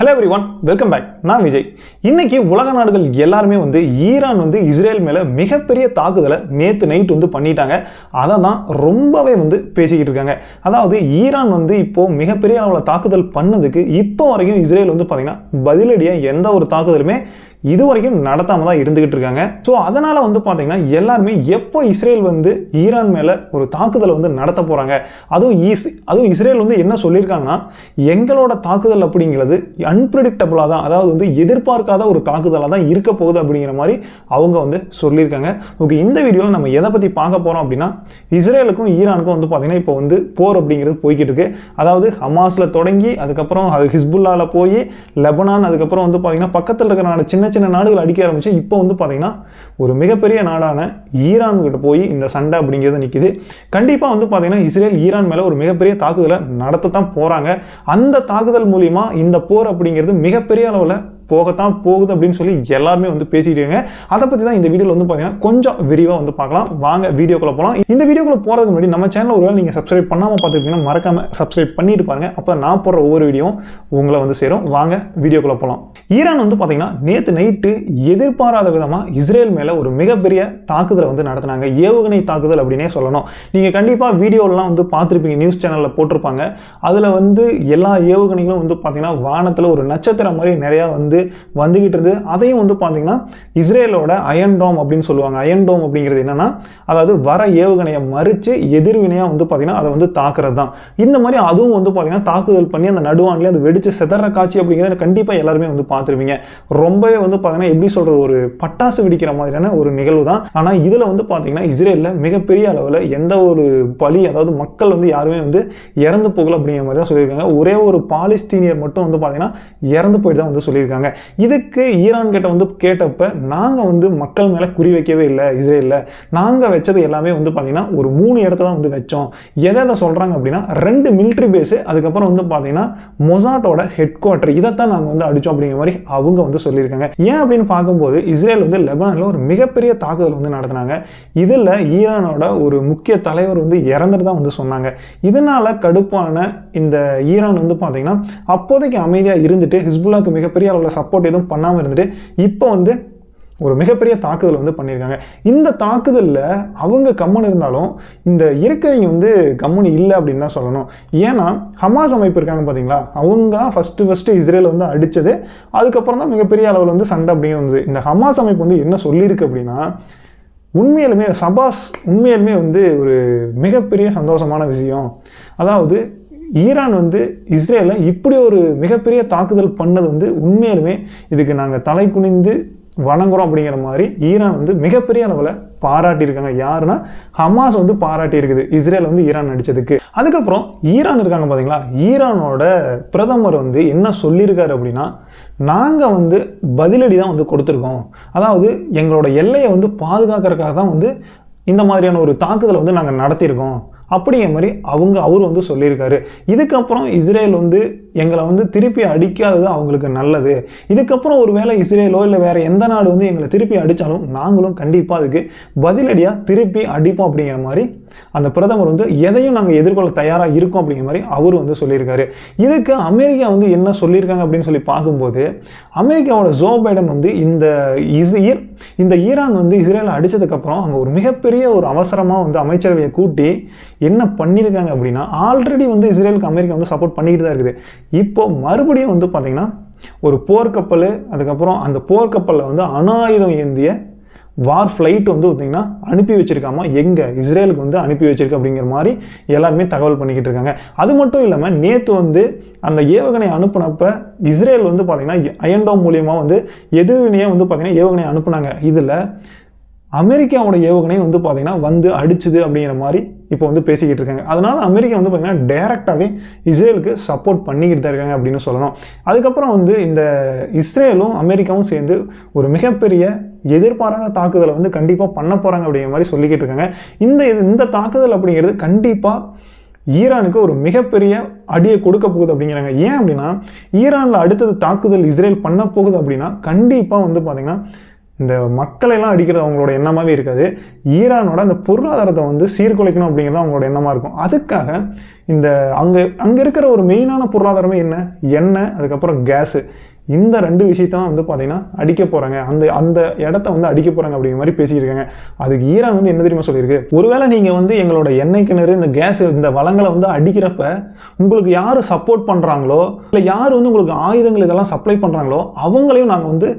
Hello everyone, welcome back. நான் விஜய். இன்னைக்கு உலக நாடுகள் எல்லாருமே ஈரான் இஸ்ரேல் மேல மிகப்பெரிய தாக்குதலை நேத்து நைட் பண்ணிட்டாங்க. அதை தான் ரொம்பவே பேசிக்கிட்டு இருக்காங்க. அதாவது ஈரான் இப்போ மிகப்பெரிய அளவுல தாக்குதல் பண்ணதுக்கு இப்போ வரைக்கும் இஸ்ரேல் பாத்தீங்கன்னா பதிலடியா எந்த ஒரு தாக்குதலுமே இது வரைக்கும் நடத்தாம தான் இருந்துகிட்டு இருக்காங்க. ஸோ அதனால பாத்தீங்கன்னா எல்லாருமே எப்போ இஸ்ரேல் ஈரான் மேல ஒரு தாக்குதலை நடத்த போறாங்க, அதுவும் இஸ்ரேல் என்ன சொல்லியிருக்காங்கன்னா, எங்களோட தாக்குதல் அப்படிங்கிறது அன்பிரடிக்டபிளா தான், அதாவது எதிர்பார்க்காத ஒரு தாக்குதலாக தான் இருக்க போகுது அப்படிங்கிற மாதிரி அவங்க சொல்லியிருக்காங்க. ஓகே, இந்த வீடியோவில் நம்ம எதை பற்றி பார்க்க போறோம் அப்படின்னா, இஸ்ரேலுக்கும் ஈரானுக்கும் பார்த்தீங்கன்னா இப்போ போர் அப்படிங்கிறது போய்கிட்டு இருக்கு. அதாவது ஹமாஸ்ல தொடங்கி அதுக்கப்புறம் அது ஹிஸ்புல்லால போய் லெபனான், அதுக்கப்புறம் பார்த்தீங்கன்னா பக்கத்தில் இருக்கிற நாடு சின்ன சின்ன நாடுகள் அடிக்க ஆரம்பிச்சு இப்போ பார்த்தீங்கன்னா ஒரு மிகப்பெரிய நாடான ஈரான் கிட்ட போய் இந்த சண்டை அப்படிங்கிறது நிற்குது. கண்டிப்பாக பார்த்தீங்கன்னா இஸ்ரேல் ஈரான் மேலே ஒரு மிகப்பெரிய தாக்குதலை நடத்தத்தான் போகிறாங்க. அந்த தாக்குதல் மூலிமா இந்த போர் அப்படிங்கிறது மிகப்பெரிய அளவில் போகத்தான் போகுது அப்படின்னு சொல்லி எல்லாருமே பேசிட்டு இருக்காங்க. அதை பற்றி தான் இந்த வீடியோவில் பார்த்தீங்கன்னா கொஞ்சம் விரிவாக பார்க்கலாம். வாங்க வீடியோக்குள்ள போகலாம். இந்த வீடியோக்குள்ள போகிறதுக்கு முன்னாடி நம்ம சேனல் ஒருவேளை நீங்கள் சப்ஸ்கிரைப் பண்ணாமல் பார்த்துருக்கீங்கன்னா மறக்காம சப்ஸ்கிரைப் பண்ணிட்டு பாருங்க. அப்போ நான் போடுற ஒவ்வொரு வீடியோவும் உங்களை சேரும். வாங்க வீடியோக்குள்ள போகலாம். ஈரான் பார்த்தீங்கன்னா நேற்று நைட்டு எதிர்பாராத விதமாக இஸ்ரேல் மேலே ஒரு மிகப்பெரிய தாக்குதலை நடத்தினாங்க. ஏவுகணை தாக்குதல் அப்படின்னே சொல்லணும். நீங்கள் கண்டிப்பாக வீடியோலாம் பார்த்துருப்பீங்க, நியூஸ் சேனலில் போட்டிருப்பாங்க. அதில் எல்லா ஏவுகணைகளும் பார்த்தீங்கன்னா வானத்தில் ஒரு நட்சத்திரம் மாதிரி நிறையா வந்துகிட்டு இருந்து. அதையும் பார்த்தீங்கன்னா இஸ்ரேலோட அயன் டோம் அப்படின்னு சொல்லுவாங்க. அயன் டோம் அப்படிங்கிறது என்னன்னா, அதாவது வர ஏவுகணையை மறித்து எதிர்வினையா பார்த்தீங்கன்னா அதை தாக்குறது தான். இந்த மாதிரி அதுவும் பார்த்தீங்கன்னா தாக்குதல் பண்ணி அந்த நடுவான்லேயே அது வெடிச்சு செதற காட்சி அப்படிங்கிறத கண்டிப்பாக எல்லாருமே பார்த்துருவீங்க. ரொம்பவே பார்த்தீங்கன்னா எப்படி சொல்றது, ஒரு பட்டாசு வெடிக்கிற மாதிரியான ஒரு நிகழ்வு தான். ஆனால் இதில் பார்த்தீங்கன்னா இஸ்ரேலில் மிகப்பெரிய அளவில் எந்த ஒரு பலி, அதாவது மக்கள் யாருமே இறந்து போகல அப்படிங்கிற மாதிரி தான் சொல்லியிருக்காங்க. ஒரே ஒரு பாலஸ்தீனியர் மட்டும் பார்த்தீங்கன்னா இறந்து போயிட்டு தான் சொல்லியிருக்காங்க. இதுக்கு ஈரான் கிட்ட கேட்டப்ப, நாங்கள் மக்கள் மேலே குறி வைக்கவே இல்லை, இஸ்ரேலில் நாங்கள் வச்சது எல்லாமே பார்த்தீங்கன்னா ஒரு 3 இடத்த தான் வச்சோம். எதை சொல்கிறாங்க அப்படின்னா, 2 மிலிட்ரி பேஸு, அதுக்கப்புறம் பார்த்தீங்கன்னா மொசாட்டோட ஹெட் குவார்டர், இதைத்தான் நாங்கள் அடித்தோம் அப்படிங்கிற மாதிரி அவங்க சொல்லியிருக்காங்க. ஏன் அப்படின்னு பார்க்கும்போது இஸ்ரேல் லெபனானில் ஒரு மிகப்பெரிய தாக்குதல் நடத்தினாங்க. இதில் ஈரானோட ஒரு முக்கிய தலைவர் இறந்துட்டு தான் சொன்னாங்க. இதனால கடுப்பான இந்த ஈரான் பார்த்தீங்கன்னா அப்போதைக்கு அமைதியாக இருந்துட்டு ஹிஸ்புல்லாக்கு மிகப்பெரிய அளவில் சப்போர்ட் எதுவும் பண்ணாமல் இருந்துட்டு இப்போ ஒரு மிகப்பெரிய தாக்குதல் பண்ணியிருக்காங்க. இந்த தாக்குதலில் அவங்க கம்முன்னு இருந்தாலும் இந்த இருக்கவங்க கம்முன்னு இல்லை அப்படின்னு தான் சொல்லணும். ஏன்னா ஹமாஸ் அமைப்பு இருக்காங்க பார்த்தீங்களா, அவங்க தான் ஃபஸ்ட்டு இஸ்ரேல் அடித்தது. அதுக்கப்புறம் தான் மிகப்பெரிய அளவில் சண்டை அப்படிங்கிறது. இந்த ஹமாஸ் அமைப்பு என்ன சொல்லியிருக்கு அப்படின்னா, உண்மையிலுமே சபாஸ், உண்மையிலுமே ஒரு மிகப்பெரிய சந்தோஷமான விஷயம். அதாவது ஈரான் இஸ்ரேலை இப்படி ஒரு மிகப்பெரிய தாக்குதல் பண்ணது உண்மையிலுமே இதுக்கு நாங்கள் தலை குனிந்து வணங்குறோம் அப்படிங்கிற மாதிரி ஈரான் மிகப்பெரிய அளவில் பாராட்டியிருக்காங்க. யாருன்னா ஹமாஸ் பாராட்டி இருக்குது இஸ்ரேல் ஈரான் அடித்ததுக்கு. அதுக்கப்புறம் ஈரான் இருக்காங்க பார்த்தீங்களா, ஈரானோட பிரதமர் என்ன சொல்லியிருக்காரு அப்படின்னா, நாங்கள் பதிலடி தான் கொடுத்துருக்கோம். அதாவது எங்களோட எல்லையை பாதுகாக்கிறதுக்காக தான் இந்த மாதிரியான ஒரு தாக்குதலை நாங்கள் நடத்தியிருக்கோம் அப்படிங்கிற மாதிரி அவர் சொல்லியிருக்காரு. இதுக்கப்புறம் இஸ்ரேல் எங்களை திருப்பி அடிக்காதது அவங்களுக்கு நல்லது. இதுக்கப்புறம் ஒரு வேளை இஸ்ரேலோ இல்லை வேற எந்த நாடு எங்களை திருப்பி அடித்தாலும் நாங்களும் கண்டிப்பாக அதுக்கு பதிலடியாக திருப்பி அடிப்போம் அப்படிங்கிற மாதிரி அந்த பிரதமர் எதையும் நாங்கள் எதிர்கொள்ள தயாராக இருக்கோம் அப்படிங்கிற மாதிரி அவர் சொல்லியிருக்காரு. இதுக்கு அமெரிக்கா என்ன சொல்லியிருக்காங்க அப்படின்னு சொல்லி பார்க்கும்போது, அமெரிக்காவோட ஜோ பைடன் இந்த ஈரான் இஸ்ரேலை அடித்ததுக்கப்புறம் அங்கே ஒரு மிகப்பெரிய ஒரு அவசரமாக அமைச்சரவையை கூட்டி என்ன பண்ணியிருக்காங்க அப்படின்னா, ஆல்ரெடி இஸ்ரேலுக்கு அமெரிக்கா சப்போர்ட் பண்ணிக்கிட்டு தான் இருக்குது. இப்போ மறுபடியும் பார்த்தீங்கன்னா ஒரு போர்க்கப்பல், அதுக்கப்புறம் அந்த போர்க்கப்பலில் அணு ஆயுதம் ஏந்திய வார் ஃப்ளைட் பார்த்தீங்கன்னா அனுப்பி வச்சிருக்காமா, எங்கே இஸ்ரேலுக்கு அனுப்பி வச்சிருக்கு அப்படிங்கிற மாதிரி எல்லாருமே தகவல் பண்ணிக்கிட்டு இருக்காங்க. அது மட்டும் இல்லாமல் நேற்று அந்த ஏவுகணை அனுப்புனப்ப இஸ்ரேல் பார்த்தீங்கன்னா அயன் டோம் மூலியமாக எதிர்வினையாக பார்த்தீங்கன்னா ஏவுகணை அனுப்புனாங்க. இதில் அமெரிக்காவோட ஏவுகணை பார்த்தீங்கன்னா அடிச்சுது அப்படிங்கிற மாதிரி இப்போ பேசிக்கிட்டு இருக்காங்க. அதனால அமெரிக்கா பார்த்தீங்கன்னா டைரக்டாகவே இஸ்ரேலுக்கு சப்போர்ட் பண்ணிக்கிட்டு தான் இருக்காங்க அப்படின்னு சொல்லணும். அதுக்கப்புறம் இந்த இஸ்ரேலும் அமெரிக்காவும் சேர்ந்து ஒரு மிகப்பெரிய எதிர்பாராத தாக்குதலை கண்டிப்பாக பண்ண போகிறாங்க அப்படிங்கிற மாதிரி சொல்லிக்கிட்டு இருக்காங்க. இந்த தாக்குதல் அப்படிங்கிறது கண்டிப்பாக ஈரானுக்கு ஒரு மிகப்பெரிய அடியை கொடுக்க போகுது அப்படிங்கிறாங்க. ஏன் அப்படின்னா, ஈரானில் அடுத்தது தாக்குதல் இஸ்ரேல் பண்ண போகுது அப்படின்னா கண்டிப்பாக பார்த்தீங்கன்னா இந்த மக்களையெல்லாம் அடிக்கிறது அவங்களோட எண்ணமாகவே இருக்காது. ஈரானோட அந்த பொருளாதாரத்தை வந்து சீர்குலைக்கணும் அப்படிங்கிறது அவங்களோட எண்ணமாக இருக்கும். அதுக்காக இந்த அங்கே இருக்கிற ஒரு மெயினான பொருளாதாரமே என்ன, எண்ணெய், அதுக்கப்புறம் கேஸு, இந்த 2 விஷயத்தான் வந்து பார்த்தீங்கன்னா அடிக்க போகிறாங்க, அந்த இடத்த வந்து அடிக்க போகிறாங்க அப்படிங்கிற மாதிரி பேசிக்கிட்டு இருக்காங்க. அதுக்கு ஈரான் வந்து என்ன தெரியுமா சொல்லியிருக்கு, ஒருவேளை நீங்கள் வந்து எங்களோட எண்ணெய் கிணறு, இந்த கேஸ், இந்த வளங்களை வந்து அடிக்கிறப்ப உங்களுக்கு யார் சப்போர்ட் பண்ணுறாங்களோ, இல்லை யார் வந்து உங்களுக்கு ஆயுதங்கள் இதெல்லாம் சப்ளை பண்ணுறாங்களோ அவங்களையும் நாங்கள் வந்து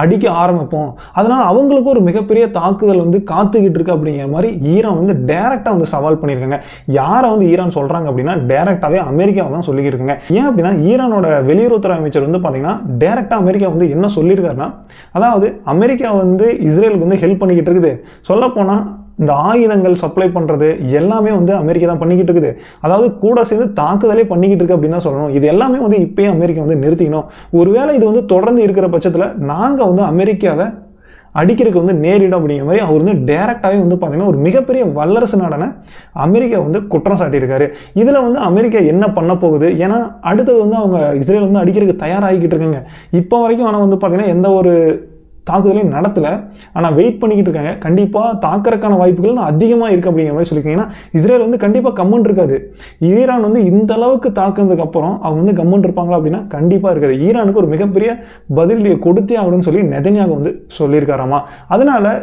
அடிக்க ஆரம்பிப்போம். அதனால் அவங்களுக்கு ஒரு மிகப்பெரிய தாக்குதல் வந்து காத்துக்கிட்டு இருக்கு அப்படிங்கிற மாதிரி ஈரான் வந்து டைரெக்டாக வந்து சவால் பண்ணியிருக்காங்க. யாரை வந்து ஈரான் சொல்கிறாங்க அப்படின்னா டைரெக்டாகவே அமெரிக்காவை தான் சொல்லிக்கிட்டு இருக்காங்க. ஏன் அப்படின்னா ஈரானோட வெளியுறவுத்துறை அமைச்சர் வந்து பார்த்தீங்கன்னா டைரெக்டாக அமெரிக்கா வந்து என்ன சொல்லியிருக்காருன்னா, அதாவது அமெரிக்கா வந்து இஸ்ரேலுக்கு வந்து ஹெல்ப் பண்ணிக்கிட்டு இருக்குது. சொல்லப்போனால் இந்த ஆயுதங்கள் சப்ளை பண்ணுறது எல்லாமே வந்து அமெரிக்கா தான் பண்ணிக்கிட்டு இருக்குது. அதாவது கூட சேர்ந்து தாக்குதலே பண்ணிக்கிட்டு இருக்கு அப்படின்னு தான் சொல்லணும். இது எல்லாமே வந்து இப்போயே அமெரிக்கா வந்து நிறுத்திக்கணும். ஒருவேளை இது வந்து தொடர்ந்து இருக்கிற பட்சத்தில் நாங்கள் வந்து அமெரிக்காவை அடிக்கிறதுக்கு வந்து நேரிடும் அப்படிங்கிற மாதிரி அவர் வந்து டைரெக்டாகவே வந்து பார்த்தீங்கன்னா ஒரு மிகப்பெரிய வல்லரசு நாடான அமெரிக்கா வந்து குற்றம் சாட்டியிருக்காரு. இதில் வந்து அமெரிக்கா என்ன பண்ண போகுது, ஏன்னா அடுத்தது வந்து அவங்க இஸ்ரேல் வந்து அடிக்கிறதுக்கு தயாராகிக்கிட்டு இருக்காங்க. இப்போ வரைக்கும் ஆனால் வந்து பார்த்தீங்கன்னா எந்த ஒரு தாக்குதலையும் நடத்தலை, ஆனால் வெயிட் பண்ணிக்கிட்டு இருக்காங்க. கண்டிப்பாக தாக்குறதுக்கான வாய்ப்புகள் அதிகமாக இருக்குது அப்படிங்கிற மாதிரி சொல்லியிருக்காங்க. ஏன்னா இஸ்ரேல் வந்து கண்டிப்பாக கம்முன்னு இருக்காது. ஈரான் வந்து இந்த அளவுக்கு தாக்குனதுக்கு அப்புறம் அவங்க வந்து கம்முன்னு இருப்பாங்களா அப்படின்னா கண்டிப்பாக இருக்காது. ஈரானுக்கு ஒரு மிகப்பெரிய பதிலடியை கொடுத்தே ஆகணும்னு சொல்லி நெதன்யாகு வந்து சொல்லியிருக்காராமா. அதனால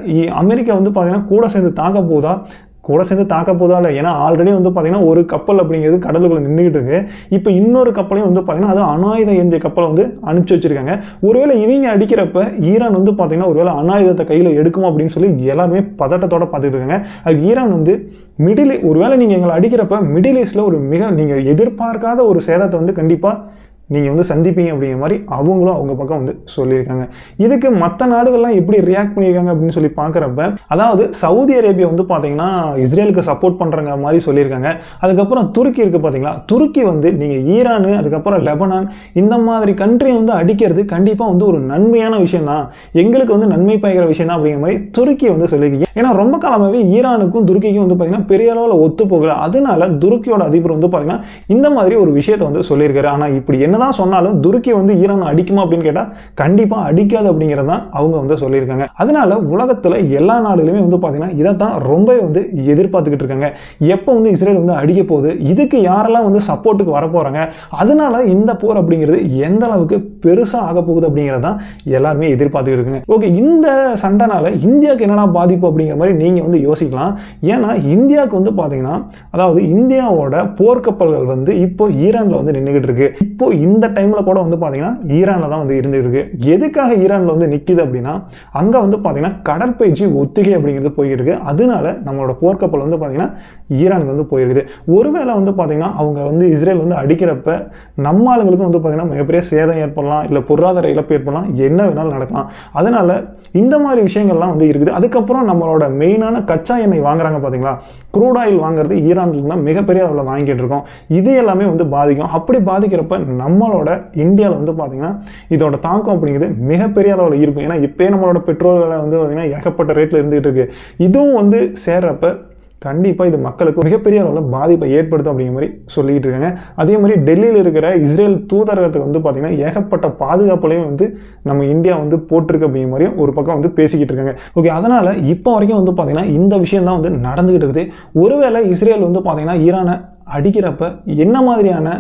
அமெரிக்கா வந்து பார்த்தீங்கன்னா கூட சேர்ந்து தாக்க போதா இல்லை, ஏன்னா ஆல்ரெடி வந்து பார்த்தீங்கன்னா ஒரு கப்பல் அப்படிங்கிறது கடலுக்குள்ள நின்றுக்கிட்டு இருக்கு. இப்போ இன்னொரு கப்பலையும் வந்து பார்த்தீங்கன்னா அது அணாயுதம் ஏந்திய கப்பலை வந்து அனுப்பிச்சு வச்சிருக்காங்க. ஒருவேளை இவங்க அடிக்கிறப்ப ஈரான் வந்து பார்த்தீங்கன்னா ஒருவேளை அணாயுதத்தை கையில் எடுக்குமா அப்படின்னு சொல்லி எல்லாருமே பதட்டத்தோட பார்த்துட்டு இருக்காங்க. அது ஈரான் வந்து ஒருவேளை நீங்கள் எங்களை அடிக்கிறப்ப மிடில் ஈஸ்டில் ஒரு நீங்கள் எதிர்பார்க்காத ஒரு சேதத்தை வந்து கண்டிப்பாக நீங்கள் வந்து சந்திப்பீங்க அப்படிங்கிற மாதிரி அவங்களும் அவங்க பக்கம் வந்து சொல்லியிருக்காங்க. இதுக்கு மற்ற நாடுகள்லாம் எப்படி ரியாக்ட் பண்ணியிருக்காங்க அப்படின்னு சொல்லி பார்க்குறப்ப, அதாவது சவுதி அரேபியா வந்து பார்த்தீங்கன்னா இஸ்ரேலுக்கு சப்போர்ட் பண்ணுறங்க மாதிரி சொல்லியிருக்காங்க. அதுக்கப்புறம் துருக்கி இருக்குது பார்த்தீங்களா, துருக்கி வந்து நீங்கள் ஈரானு, அதுக்கப்புறம் லெபனான், இந்த மாதிரி கண்ட்ரியை வந்து அடிக்கிறது கண்டிப்பாக வந்து ஒரு நன்மையான விஷயம் தான், எங்களுக்கு வந்து நன்மை பயக்கிற விஷயம் தான் அப்படிங்கிற மாதிரி துருக்கியை வந்து சொல்லியிருக்கீங்க. ஏன்னா ரொம்ப காலமாகவே ஈரானுக்கும் துருக்கிக்கும் வந்து பார்த்தீங்கன்னா பெரிய அளவில் ஒத்து போகல. அதனால துருக்கியோட அதிபர் வந்து பார்த்தீங்கன்னா இந்த மாதிரி ஒரு விஷயத்தை வந்து சொல்லியிருக்காரு. ஆனால் இப்படி என்னதான் சொன்னாலும் துருக்கி வந்து ஈரான் அடிக்குமா அப்படின்னு கேட்டால் கண்டிப்பாக அடிக்காது அப்படிங்கிறது தான் அவங்க வந்து சொல்லியிருக்காங்க. அதனால உலகத்தில் எல்லா நாடுகளுமே வந்து பார்த்தீங்கன்னா இதை தான் ரொம்பவே வந்து எதிர்பார்த்துக்கிட்டு இருக்காங்க. எப்போ வந்து இஸ்ரேல் வந்து அடிக்க போகுது, இதுக்கு யாரெல்லாம் வந்து சப்போர்ட்டுக்கு வரப்போகிறாங்க, அதனால இந்த போர் அப்படிங்கிறது எந்த அளவுக்கு பெருசாக ஆக போகுது அப்படிங்கிறது தான் எல்லாருமே எதிர்பார்த்துக்கிட்டு இருக்காங்க. ஓகே, இந்த சண்டைனால இந்தியாவுக்கு என்னென்ன பாதிப்பு அப்படிங்கிற மாதிரி நீங்கள் வந்து யோசிக்கலாம். ஏன்னா இந்தியாவுக்கு வந்து பார்த்தீங்கன்னா, அதாவது இந்தியாவோட போர்க்கப்பல்கள் வந்து இப்போ ஈரானில் வந்து நின்றுக்கிட்டு இருக்கு. இப்போ இந்த டைமில் கூட வந்து பார்த்தீங்கன்னா ஈரானில் தான் வந்து இருந்துகிட்டு இருக்கு. எதுக்காக ஈரானில் வந்து நிற்கிது அப்படின்னா, அங்கே வந்து பார்த்தீங்கன்னா கடற்பயிற்சி ஒத்திகை அப்படிங்கிறது போய்கிட்டு இருக்கு. அதனால நம்மளோட போர்க்கப்பல் வந்து பார்த்தீங்கன்னா ஈரானுக்கு வந்து போயிருக்குது. ஒருவேளை வந்து பார்த்தீங்கன்னா அவங்க வந்து இஸ்ரேல் வந்து அடிக்கிறப்ப நம்ம ஆளுங்களுக்கும் வந்து பார்த்தீங்கன்னா மிகப்பெரிய சேதம் ஏற்படலாம், இல்லை பொருளாதார இழப்பு ஏற்படலாம், என்ன வேணாலும் நடக்கலாம். அதனால இந்த மாதிரி விஷயங்கள்லாம் வந்து இருக்குது. அதுக்கப்புறம் நம்மளோட மெயினான கச்சா எண்ணெய் வாங்குறாங்க பார்த்தீங்களா, க்ரூட் ஆயில் வாங்குறது ஈரான்ல தான் மிகப்பெரிய அளவில் வாங்கிட்டு இருக்கோம். இது எல்லாமே வந்து பாதிக்கும். அப்படி பாதிக்கிறப்ப நம்மளோட இந்தியாவில் வந்து பார்த்தீங்கன்னா இதோட தாக்கம் அப்படிங்கிறது மிகப்பெரிய அளவில் இருக்கும். ஏன்னா இப்போயே நம்மளோட பெட்ரோல் விலை வந்து பார்த்தீங்கன்னா ஏகப்பட்ட ரேட்டில் இருந்துகிட்டு இருக்கு. இதுவும் வந்து சேர்றப்ப கண்டிப்பாக இது மக்களுக்கு மிகப்பெரிய அளவில் பாதிப்பை ஏற்படுத்தும் அப்படிங்கிற மாதிரி சொல்லிக்கிட்டு இருக்காங்க. அதே மாதிரி டெல்லியில் இருக்கிற இஸ்ரேல் தூதரகத்துக்கு வந்து பார்த்திங்கன்னா ஏகப்பட்ட பாதுகாப்புலையும் வந்து நம்ம இந்தியா வந்து போட்டிருக்கு அப்படிங்கிற மாதிரியும் ஒரு பக்கம் வந்து பேசிக்கிட்டு இருக்காங்க. ஓகே, அதனால் இப்போ வரைக்கும் வந்து பார்த்திங்கன்னா இந்த விஷயம் தான் வந்து நடந்துக்கிட்டு இருக்குது. ஒருவேளை இஸ்ரேல் வந்து பார்த்திங்கன்னா ஈரானை அடிக்கிறப்ப என்ன மாதிரியான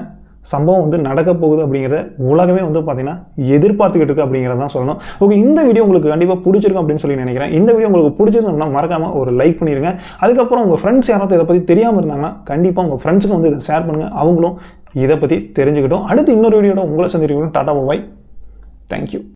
சம்பவம் வந்து நடக்க போகுது அப்படிங்கிறத உலகமே வந்து பார்த்தீங்கன்னா எதிர்பார்த்துக்கிட்டு இருக்கு அப்படிங்கிறதான் சொல்லணும். ஓகே, இந்த வீடியோ உங்களுக்கு கண்டிப்பாக பிடிச்சிருக்கும் அப்படின்னு சொல்லி நினைக்கிறேன். இந்த வீடியோ உங்களுக்கு பிடிச்சிருந்தோம்னா மறக்காமல் ஒரு லைக் பண்ணிடுங்க. அதுக்கப்புறம் உங்கள் ஃப்ரெண்ட்ஸ் யாராவது இதை பற்றி தெரியாமல் இருந்தாங்கன்னா கண்டிப்பாக உங்கள் ஃப்ரெண்ட்ஸுக்கு வந்து இதை ஷேர் பண்ணுங்கள், அவங்களும் இதை பற்றி தெரிஞ்சுக்கிட்டோம். அடுத்து இன்னொரு வீடியோட உங்களை சந்திக்கிறோம். டாடா பாய், தேங்க்யூ.